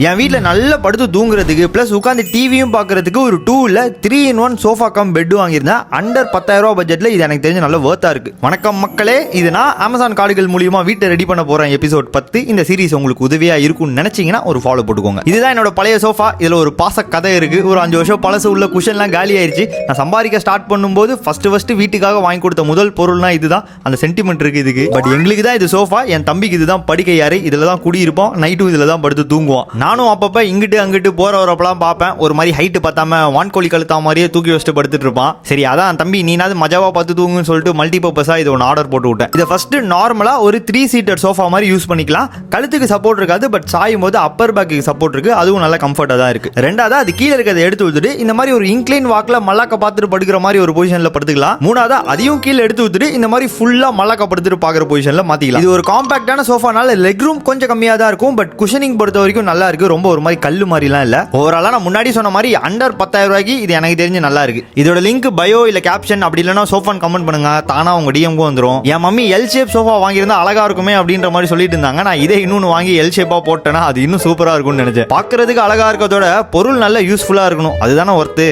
என் வீட்டில் நல்லா படுத்து தூங்குறதுக்கு ப்ளஸ் உட்காந்து டிவியும் பார்க்கறதுக்கு ஒரு 2 3-in-1 சோஃபா கம் பெட் வாங்கியிருந்தேன். அண்டர் 10,000 ரூபா பட்ஜெட்டில் இது எனக்கு தெரிஞ்ச நல்ல வர்த்தாக இருக்குது. வணக்கம் மக்களே, இது நான் அமேசான் கார்டுகள் மூலியமாக வீட்டை ரெடி பண்ண போகிறேன். எபிசோட் 10. இந்த சீரிஸ் உங்களுக்கு உதவியாக இருக்கும்னு நினச்சிங்கன்னா ஒரு ஃபாலோ போட்டுக்கோங்க. இதுதான் என்னோட பழைய சோஃபா. இதில் ஒரு பாச கதை இருக்குது. ஒரு 5 வருஷம் பழசு உள்ள குஷன்லாம் காலி ஆயிடுச்சு. நான் சம்பாதிக்க ஸ்டார்ட் பண்ணும்போது ஃபர்ஸ்ட் வீட்டுக்காக வாங்கி கொடுத்த முதல் பொருள்னா இதுதான். அந்த சென்டிமெண்ட் இருக்குது இதுக்கு. பட் எங்களுக்கு தான் இது சோஃபா, என் தம்பிக்கு இதுதான் படுக்கை அறை. இதில் தான் குடியிருப்போம். நைட்டும் இதில் தான் படுத்து தூங்குவோம். நானும் அப்பப்போ இங்கிட்டு அங்கிட்டு போற வரப்பெல்லாம் பார்ப்பேன். ஒரு மாதிரி ஹைட்டு பார்த்தாம வான்கோழி கழுத்தா மாதிரியே தூக்கி வச்சுட்டு படுத்துட்டு இருப்பான். சரி, அதான் தம்பி நீனாவது மஜாவா பார்த்து தூங்குன்னு சொல்லிட்டு மல்டி பர்பஸா இது ஒன்று ஆர்டர் போட்டு விட்டேன். இதை ஃபர்ஸ்ட் நார்மலா ஒரு 3 சீட்டர் சோஃபா மாதிரி யூஸ் பண்ணிக்கலாம். கழுத்துக்கு சப்போர்ட் இருக்காது, பட் சாயும் போது அப்பர் பேக்கு சப்போர்ட் இருக்கு. அதுவும் நல்ல கம்ஃபர்ட்டா தான் இருக்கு. ரெண்டாவது அது கீழே இருக்கிறத எடுத்து விட்டுட்டு இந்த மாதிரி ஒரு இன்க்ளைன் வாக்ல மல்லாக்க பார்த்துட்டு படுக்கிற மாதிரி ஒரு பொசிஷன்ல படுத்துக்கலாம். மூணாவது அதையும் கீழே எடுத்து விட்டுட்டு இந்த மாதிரி ஃபுல்லா மல்லாக்க படுத்துட்டு பாக்குற பொசிஷன்ல மாத்திக்கலாம். இது ஒரு காம்பாக்டான சோஃபானால லெக் ரூம் கொஞ்சம் கம்மியா தான் இருக்கும். பட் குஷனிங் பொறுத்த வரைக்கும் நல்லா இருக்கு. ரொம்ப ஒரு மாதிரி கல்லு மாதிரிலாம் இல்ல. ஓவராலா நான் முன்னாடி சொன்ன மாதிரி அண்டர் 10,000 ரூபாய்க்கு இது எனக்கு தெரிஞ்சு நல்லா இருக்கு. இதோட லிங்க் பயோ இல்ல கேப்ஷன் அப்படி இல்லைன்னா சோஃபான் கமெண்ட் பண்ணுங்க. தானா உங்க டிஎம்க்கு வந்துடும். என் மம்மி எல் ஷேப் சோஃபா வாங்கியிருந்தா அழகா இருக்குமே அப்படின்ற மாதிரி சொல்லிட்டு இருந்தாங்க. நான் இதே இன்னொன்று வாங்கி எல் ஷேப்பா போட்டேன்னா அது இன்னும் சூப்பரா இருக்கும்னு நினைச்சேன். பாக்குறதுக்கு அழகா இருக்கிறதோட பொருள் நல்ல யூஸ்ஃபுல்லா இருக்கணும். அதுதானே ஒர்த்து.